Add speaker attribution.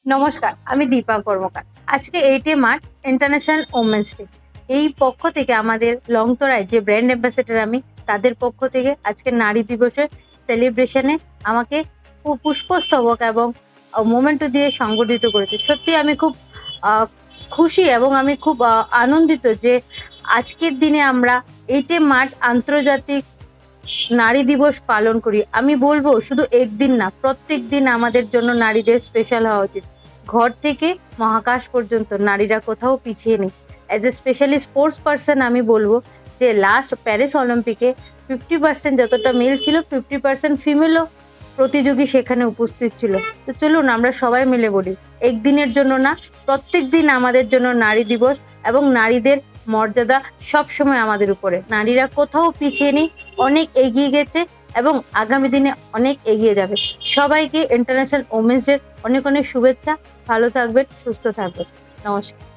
Speaker 1: নমস্কার, আমি দীপা কর্মকার। আজকে 8 মার্চ ইন্টারন্যাশনাল ওমেন্স ডে। এই পক্ষ থেকে আমাদের লংতরায় যে ব্র্যান্ড অ্যাম্বাসেডর আমি, তাদের পক্ষ থেকে আজকে নারী দিবসের সেলিব্রেশনে আমাকে পুষ্পস্তবক এবং মোমেন্টো দিয়ে সংগঠিত করেছে। সত্যি আমি খুব আহ, খুশি এবং আমি খুব আনন্দিত যে আজকের দিনে আমরা 8 মার্চ আন্তর্জাতিক নারী দিবস পালন করি। আমি বলবো শুধু একদিন না, প্রত্যেক দিন আমাদের জন্য নারীদের স্পেশাল হওয়া উচিত। ঘর থেকে মহাকাশ পর্যন্ত নারীরা কোথাও পিছিয়ে নেই। As a specially sports person আমি বলবো যে লাস্ট প্যারিস অলিম্পিকে 50% যতটা মেল ছিল, 50% ফিমেলও প্রতিযোগী সেখানে উপস্থিত ছিল। তো চলুন আমরা সবাই মিলে বলি, একদিনের জন্য না, প্রত্যেক দিন আমাদের জন্য নারী দিবস, এবং নারীদের মর্যাদা সব সময় আমাদের উপরে। নারীরা কোথাও পিছিয়ে নেই, অনেক এগিয়ে গেছে এবং আগামী দিনে অনেক এগিয়ে যাবে। সবাইকে ইন্টারন্যাশনাল ওমেন্স ডে অনেক অনেক শুভেচ্ছা। ভালো থাকবেন, সুস্থ থাকবেন। নমস্কার।